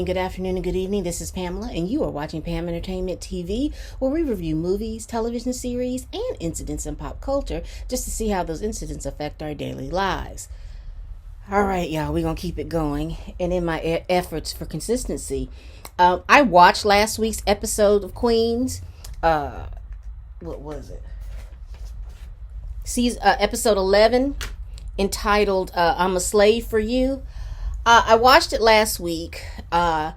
good afternoon, and good evening. This is Pamela, and you are watching Pam Entertainment TV, where we review movies, television series, and incidents in pop culture just to see how those incidents affect our daily lives. All right, y'all, we're going to keep it going. And in my efforts for consistency, I watched last week's episode of Queens. What was it? Episode 11, entitled I'm a Slave for You. I watched it last week, and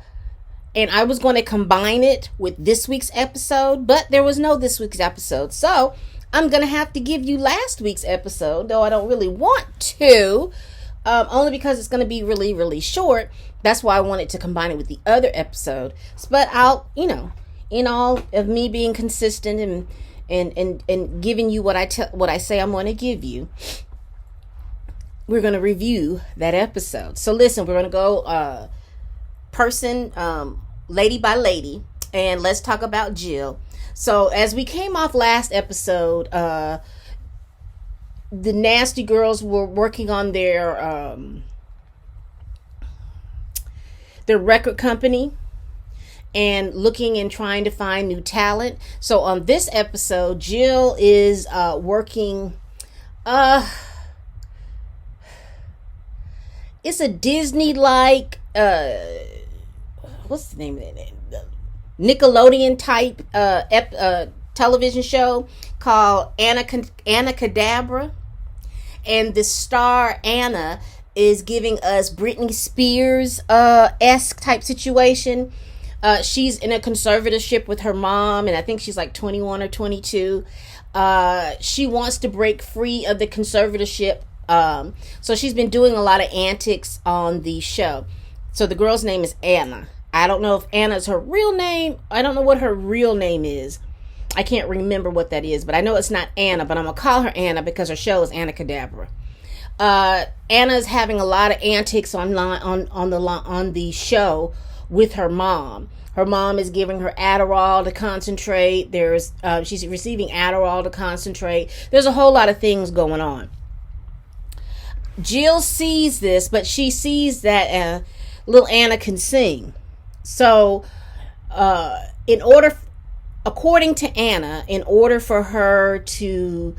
I was going to combine it with this week's episode, but there was no this week's episode. So I'm going to have to give you last week's episode, though I don't really want to, only because it's going to be really, really short. That's why I wanted to combine it with the other episode. But I'll, in all of me being consistent and giving you what I say I'm going to give you, we're going to review that episode. So listen, we're going to go lady by lady, and let's talk about Jill. So as we came off last episode, the Nasty Girls were working on their record company and looking and trying to find new talent. So on this episode, Jill is working it's a Disney-like, what's the name of it? Nickelodeon type television show called Anna Cadabra. And the star Anna is giving us Britney Spears esque type situation. She's in a conservatorship with her mom, and I think she's like 21 or 22. She wants to break free of the conservatorship. So she's been doing a lot of antics on the show. So the girl's name is Anna. I don't know if Anna's her real name. I don't know what her real name is. I can't remember what that is, but I know it's not Anna, but I'm going to call her Anna because her show is Anna Cadabra. Anna's having a lot of antics on the show with her mom. Her mom is giving her Adderall to concentrate. She's receiving Adderall to concentrate. There's a whole lot of things going on. Jill sees this, but she sees that little Anna can sing. So, according to Anna, in order for her to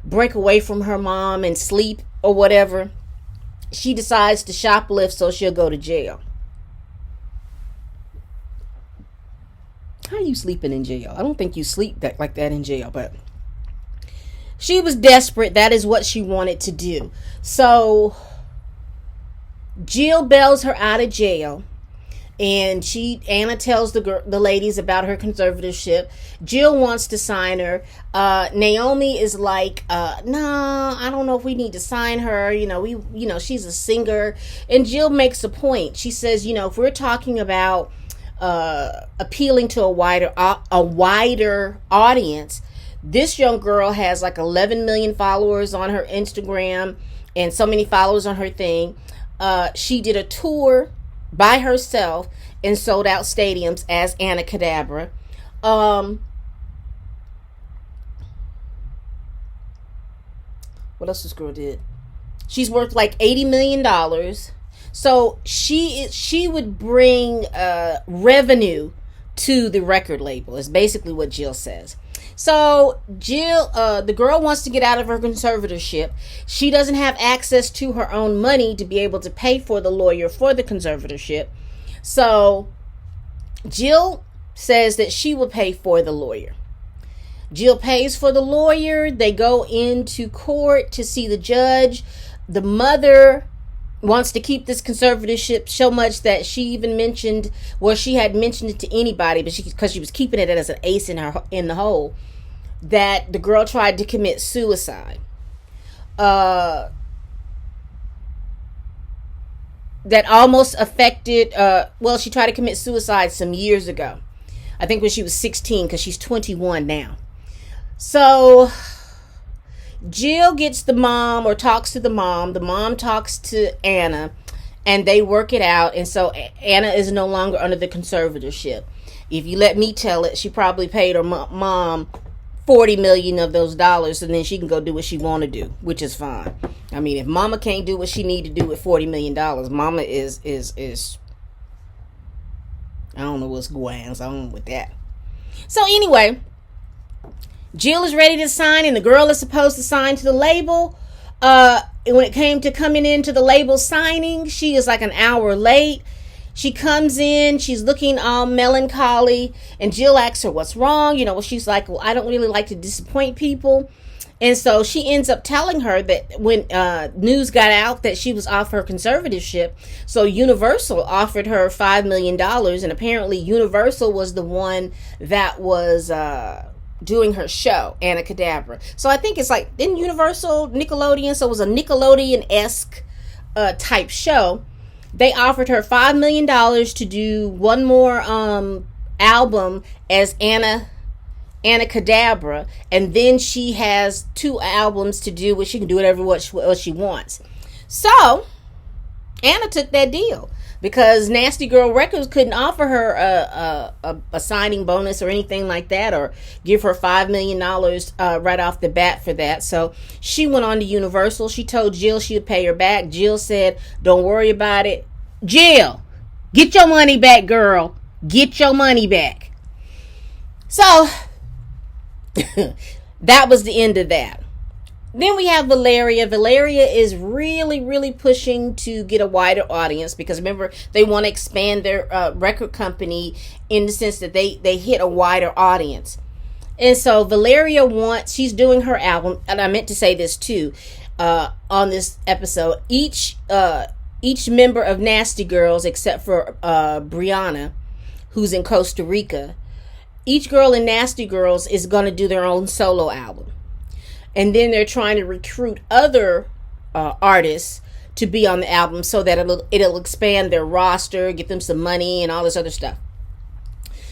break away from her mom and sleep or whatever, she decides to shoplift so she'll go to jail. How are you sleeping in jail? I don't think you sleep like that in jail, but she was desperate. That is what she wanted to do. So Jill bails her out of jail, and Anna tells the ladies about her conservatorship. Jill wants to sign her. Naomi is like, nah, I don't know if we need to sign her. She's a singer. And Jill makes a point. She says, if we're talking about appealing to a wider audience, this young girl has like 11 million followers on her Instagram and so many followers on her thing. She did a tour by herself and sold out stadiums as Anna Cadabra. What else this girl did? She's worth like $80 million. So she would bring revenue to the record label, is basically what Jill says. So Jill, the girl wants to get out of her conservatorship. She doesn't have access to her own money to be able to pay for the lawyer for the conservatorship. So Jill says that she will pay for the lawyer. Jill pays for the lawyer. They go into court to see the judge. The mother wants to keep this conservatorship so much that she even mentioned, she had mentioned it to anybody, but because she was keeping it as an ace in the hole, that the girl tried to commit suicide. That almost affected, she tried to commit suicide some years ago. I think when she was 16, because she's 21 now. So Jill gets the mom, or talks to the mom. The mom talks to Anna, and they work it out. And so Anna is no longer under the conservatorship. If you let me tell it, she probably paid her mom 40 million of those dollars, and then she can go do what she want to do, which is fine. I mean, if mama can't do what she need to do with $40 million, mama is I don't know what's going on with that. So anyway, Jill is ready to sign, and the girl is supposed to sign to the label. When it came to coming into the label signing, she is like an hour late. She comes in, she's looking all melancholy, and Jill asks her what's wrong. She's like, well, I don't really like to disappoint people. And so she ends up telling her that when news got out that she was off her conservatorship, so Universal offered her $5 million, and apparently Universal was the one that was doing her show, Anna Cadabra. So I think it's like, didn't Universal, Nickelodeon, so it was a Nickelodeon-esque type show. They offered her $5 million to do one more album as Anna Cadabra, and then she has 2 albums to do, where she can do whatever what she wants. So Anna took that deal because Nasty Girl Records couldn't offer her a signing bonus or anything like that, or give her $5 million right off the bat for that. So she went on to Universal. She told Jill she would pay her back. Jill said, don't worry about it. Jill, get your money back, girl. Get your money back. So that was the end of that. Then we have Valeria. Valeria is really, really pushing to get a wider audience, because remember, they want to expand their record company in the sense that they hit a wider audience. And so Valeria she's doing her album, and I meant to say this too on this episode. Each member of Nasty Girls, except for Brianna, who's in Costa Rica, each girl in Nasty Girls is going to do their own solo album. And then they're trying to recruit other artists to be on the album so that it'll expand their roster, get them some money and all this other stuff.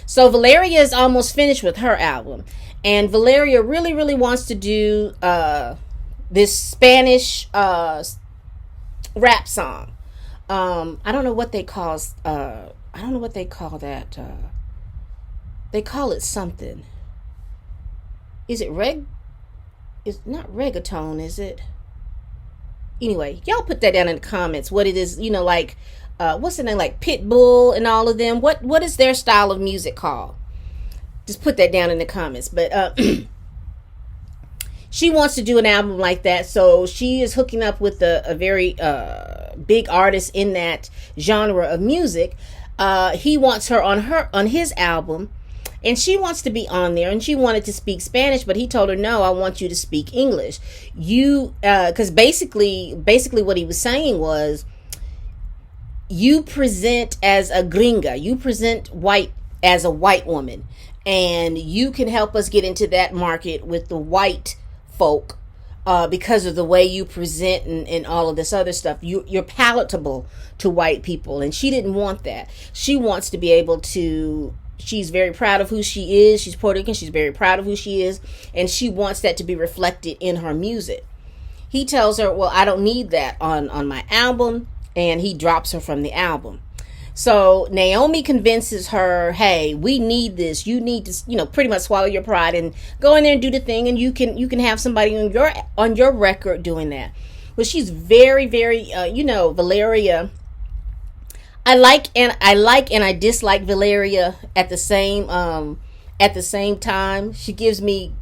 So Valeria is almost finished with her album. And Valeria really, really wants to do this Spanish rap song. I don't know what they call that. They call it something. Is it It's not reggaeton, is it? Anyway, y'all put that down in the comments. What it is, like, what's the name? Like Pitbull and all of them. What is their style of music called? Just put that down in the comments. But she wants to do an album like that, so she is hooking up with a very big artist in that genre of music. He wants her on his album. And she wants to be on there, and she wanted to speak Spanish, but he told her, no, I want you to speak English. Because basically what he was saying was, you present as a gringa, you present white as a white woman, and you can help us get into that market with the white folk because of the way you present and all of this other stuff. You're palatable to white people, and she didn't want that. She wants to be able to... She's very proud of who she is. She's Puerto Rican. She's very proud of who she is. And she wants that to be reflected in her music. He tells her, well, I don't need that on my album. And he drops her from the album. So Naomi convinces her, hey, we need this. You need to, pretty much swallow your pride and go in there and do the thing. And you can have somebody on your record doing that. But she's very, very, Valeria... I like and I dislike Valeria at the same time. She gives me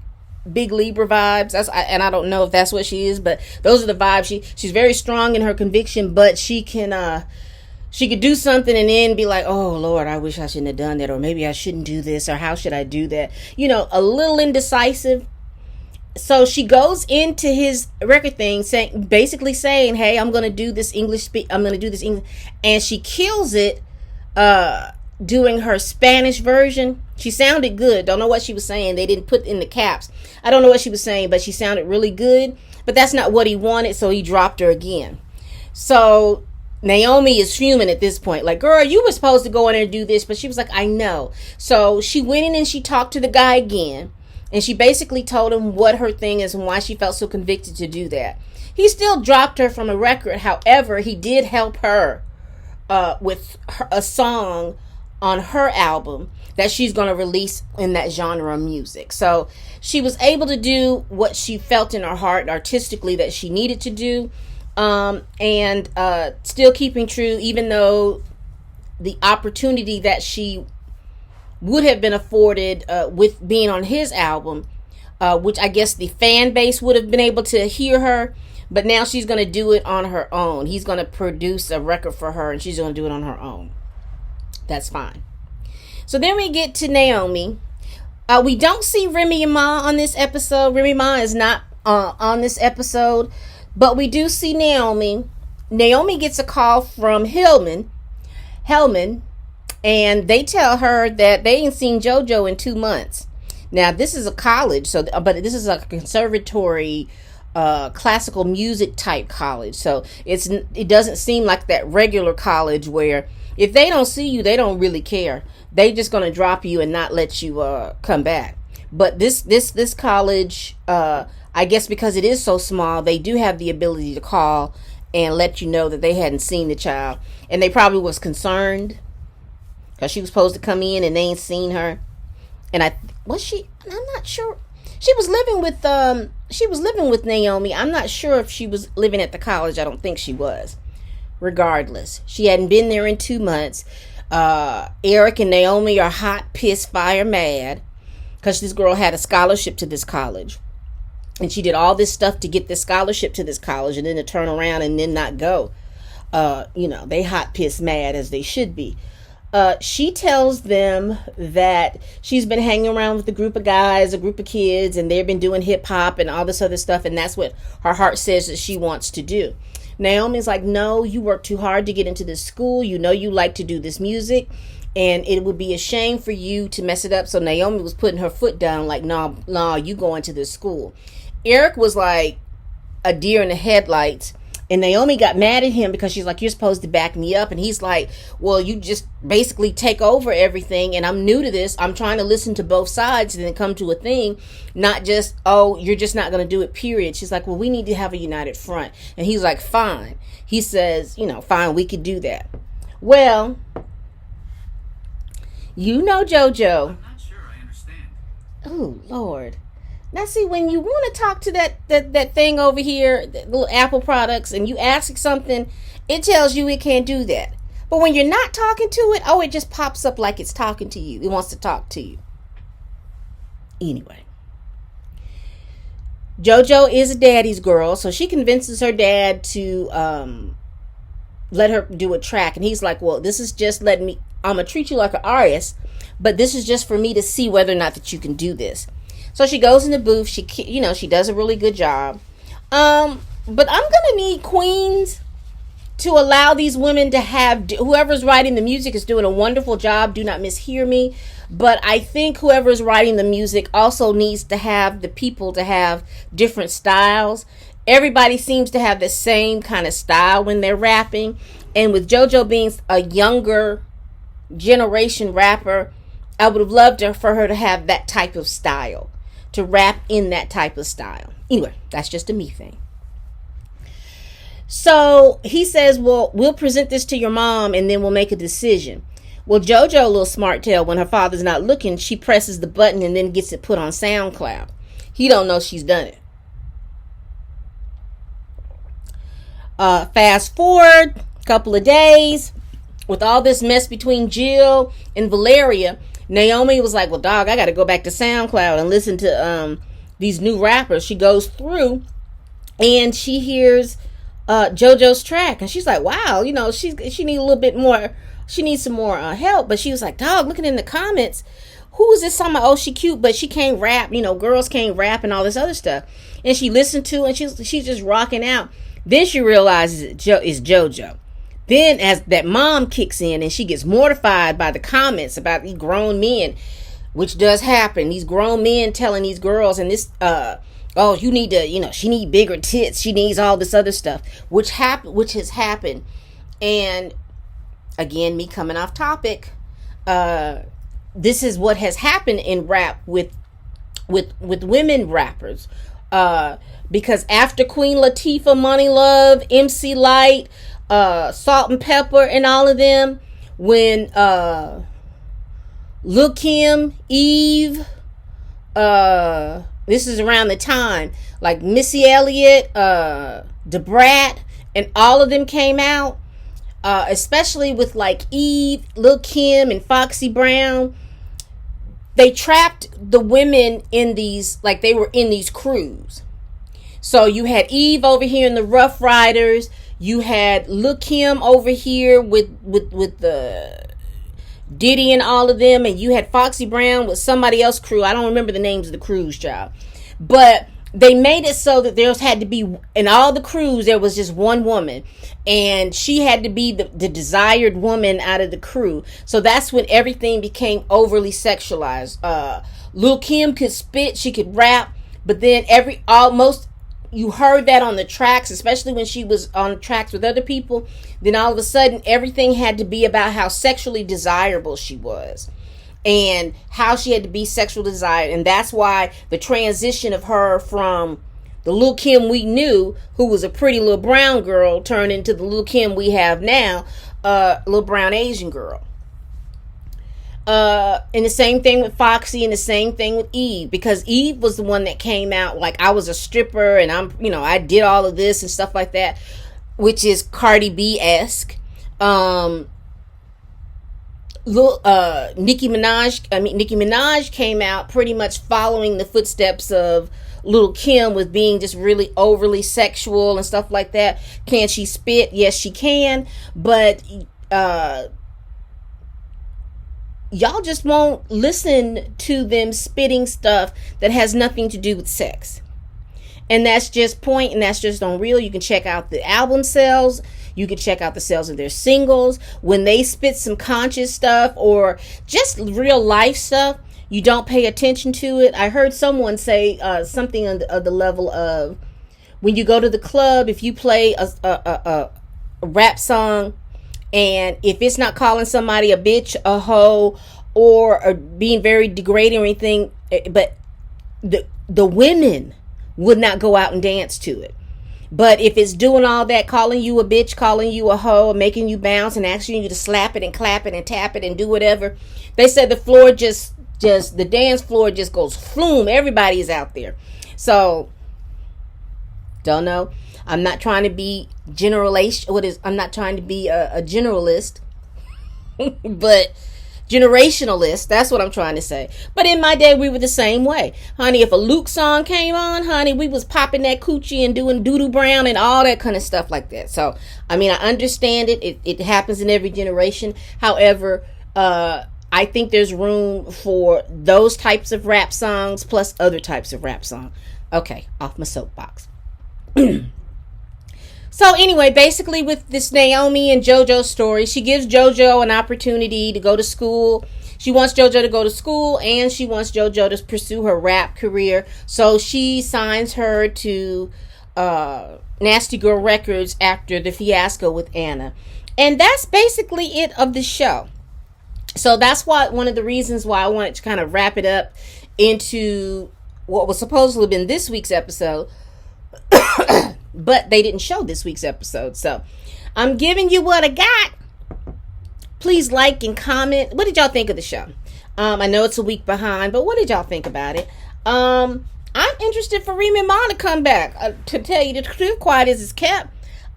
big Libra vibes. And I don't know if that's what she is, but those are the vibes. She's very strong in her conviction, but she could do something and then be like, oh Lord, I wish I shouldn't have done that, or maybe I shouldn't do this, or how should I do that? A little indecisive. So she goes into his record thing basically saying, hey, I'm going to do this English, and she kills it doing her Spanish version. She sounded good. Don't know what she was saying. They didn't put in the caps. I don't know what she was saying, but she sounded really good. But that's not what he wanted, so he dropped her again. So Naomi is fuming at this point. Like, girl, you were supposed to go in there and do this, but she was like, I know. So she went in and she talked to the guy again. And she basically told him what her thing is and why she felt so convicted to do that. He still dropped her from a record. However, he did help her with a song on her album that she's going to release in that genre of music. So she was able to do what she felt in her heart artistically that she needed to do. And still keeping true, even though the opportunity that she would have been afforded with being on his album, which I guess the fan base would have been able to hear her. But now she's going to do it on her own. He's going to produce a record for her, and she's going to do it on her own. That's fine. So then we get to Naomi. We don't see Remy Ma on this episode. Remy Ma is not on this episode. But we do see Naomi. Naomi gets a call from Hellman. And they tell her that they ain't seen JoJo in 2 months. Now, this is a college, but this is a conservatory, classical music type college. So it doesn't seem like that regular college where if they don't see you, they don't really care. They just gonna drop you and not let you come back. But this college, I guess because it is so small, they do have the ability to call and let you know that they hadn't seen the child, and they probably was concerned because she was supposed to come in and they ain't seen her. And I'm not sure. She was living with Naomi. I'm not sure if she was living at the college. I don't think she was. Regardless, she hadn't been there in 2 months. Eric and Naomi are hot, pissed, fire mad because this girl had a scholarship to this college. And she did all this stuff to get this scholarship to this college and then to turn around and then not go. They hot, pissed, mad as they should be. She tells them that she's been hanging around with a group of guys, a group of kids, and they've been doing hip hop and all this other stuff. And that's what her heart says that she wants to do. Naomi's like, no, you work too hard to get into this school. You know you like to do this music, and it would be a shame for you to mess it up. So Naomi was putting her foot down like, nah, you going to this school. Eric was like a deer in the headlights, and Naomi got mad at him because she's like, you're supposed to back me up. And he's like, well, you just basically take over everything, and I'm new to this. I'm trying to listen to both sides and then come to a thing, not just, oh, you're just not going to do it, period. She's like, well, we need to have a united front. And he's like, fine. He says, fine, we could do that. Well, JoJo. I'm not sure I understand. Oh, Lord. Now, see, when you want to talk to that thing over here, the little Apple products, and you ask something, it tells you it can't do that. But when you're not talking to it, it just pops up like it's talking to you. It wants to talk to you. Anyway. JoJo is a daddy's girl, so she convinces her dad to let her do a track. And he's like, well, this is just I'm going to treat you like an artist, but this is just for me to see whether or not that you can do this. So she goes in the booth. She does a really good job. But I'm going to need queens to allow these women to have, whoever's writing the music is doing a wonderful job. Do not mishear me. But I think whoever's writing the music also needs to have the people to have different styles. Everybody seems to have the same kind of style when they're rapping. And with JoJo being a younger generation rapper, I would have loved for her to have that type of style, to rap in that type of style. Anyway, that's just a me thing. So he says, well, we'll present this to your mom and then we'll make a decision. Well, JoJo, a little smart tail, when her father's not looking, she presses the button and then gets it put on SoundCloud. He don't know she's done it. Fast forward a couple of days, with all this mess between Jill and Valeria, Naomi was like, well, dog, I got to go back to SoundCloud and listen to these new rappers. She goes through and she hears JoJo's track, and she's like, wow, she needs a little bit more. She needs some more help. But she was like, dog, looking in the comments, who is this? Somebody, oh, she cute, but she can't rap. Girls can't rap and all this other stuff. And she listened to it, and she's just rocking out. Then she realizes it's JoJo. Then as that mom kicks in and she gets mortified by the comments about these grown men, which does happen. These grown men telling these girls, and this, oh, you need to, she need bigger tits. She needs all this other stuff, which has happened. And again, me coming off topic, this is what has happened in rap with women rappers. Because after Queen Latifah, Money Love, MC Lyte, Salt and Pepper, and all of them, when Lil Kim, Eve, this is around the time, like Missy Elliott, Da Brat, and all of them came out, especially with like Eve, Lil Kim, and Foxy Brown. They trapped the women in these, like they were in these crews. So you had Eve over here in the Rough Riders. You had Lil Kim over here with the Diddy and all of them, and you had Foxy Brown with somebody else crew. I don't remember the names of the crews, child. But they made it so that there had to be, in all the crews, there was just one woman. And she had to be the desired woman out of the crew. So that's when everything became overly sexualized. Lil Kim could spit, she could rap, but then almost you heard that on the tracks, especially when she was on tracks with other people. Then all of a sudden, everything had to be about how sexually desirable she was and how she had to be sexually desired. And that's why the transition of her from the Lil Kim we knew, who was a pretty little brown girl, turned into the Lil Kim we have now, little brown Asian girl. And the same thing with Foxy, and the same thing with Eve, because Eve was the one that came out like, I was a stripper and I did all of this and stuff like that, which is Cardi B-esque. Nicki Minaj came out pretty much following the footsteps of Lil Kim, with being just really overly sexual and stuff like that. Can she spit? Yes, she can. But y'all just won't listen to them spitting stuff that has nothing to do with sex. And that's just point, and that's just on real. You can check out the album sales. You can check out the sales of their singles. When they spit some conscious stuff or just real life stuff, you don't pay attention to it. I heard someone say something on the level of, when you go to the club, if you play a rap song, and if it's not calling somebody a bitch, a hoe, or being very degrading or anything, but the women would not go out and dance to it. But if it's doing all that, calling you a bitch, calling you a hoe, making you bounce and asking you to slap it and clap it and tap it and do whatever, they said the floor the dance floor just goes floom. Everybody is out there. So, don't know. I'm not trying to be I'm not trying to be a generalist, but generationalist. That's what I'm trying to say. But in my day, we were the same way, honey. If a Luke song came on, honey, we was popping that coochie and doing doo-doo brown and all that kind of stuff like that. So, I mean, I understand it. It happens in every generation. However, I think there's room for those types of rap songs plus other types of rap songs. Okay, off my soapbox. So anyway, basically with this Naomi and JoJo story, she gives JoJo an opportunity to go to school. She wants JoJo to go to school, and she wants JoJo to pursue her rap career. So she signs her to Nasty Girl Records after the fiasco with Anna. And that's basically it of the show. So that's one of the reasons why I wanted to kind of wrap it up into what was supposed to have been this week's episode. But they didn't show this week's episode. So I'm giving you what I got. Please like and comment. What did y'all think of the show? I know it's a week behind, but what did y'all think about it? I'm interested for Remy Ma to come back. To tell you the truth, quiet as it's kept.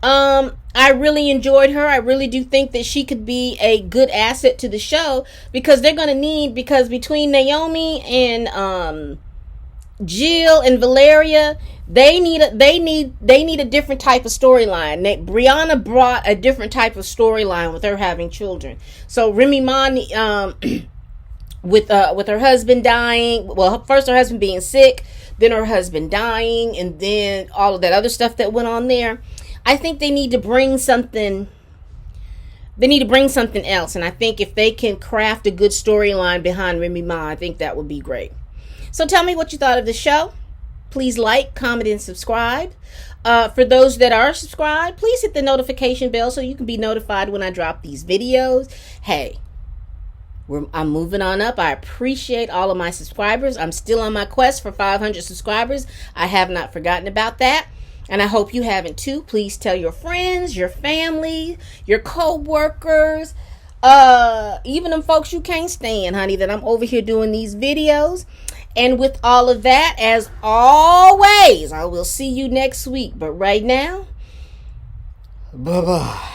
I really enjoyed her. I really do think that she could be a good asset to the show, because they're going to need, because between Naomi and Jill and Valeria, they need a different type of storyline. Brianna brought a different type of storyline with her having children. So Remy Ma, with her husband dying, well, first her husband being sick, then her husband dying, and then all of that other stuff that went on there. I think they need to bring something. They need to bring something else, and I think if they can craft a good storyline behind Remy Ma, I think that would be great. So tell me what you thought of the show. Please like, comment, and subscribe. For those that are subscribed, please hit the notification bell so you can be notified when I drop these videos. Hey, I'm moving on up. I appreciate all of my subscribers. I'm still on my quest for 500 subscribers. I have not forgotten about that. And I hope you haven't too. Please tell your friends, your family, your co-workers, even them folks you can't stand, honey, that I'm over here doing these videos. And with all of that, as always, I will see you next week. But right now, bye-bye.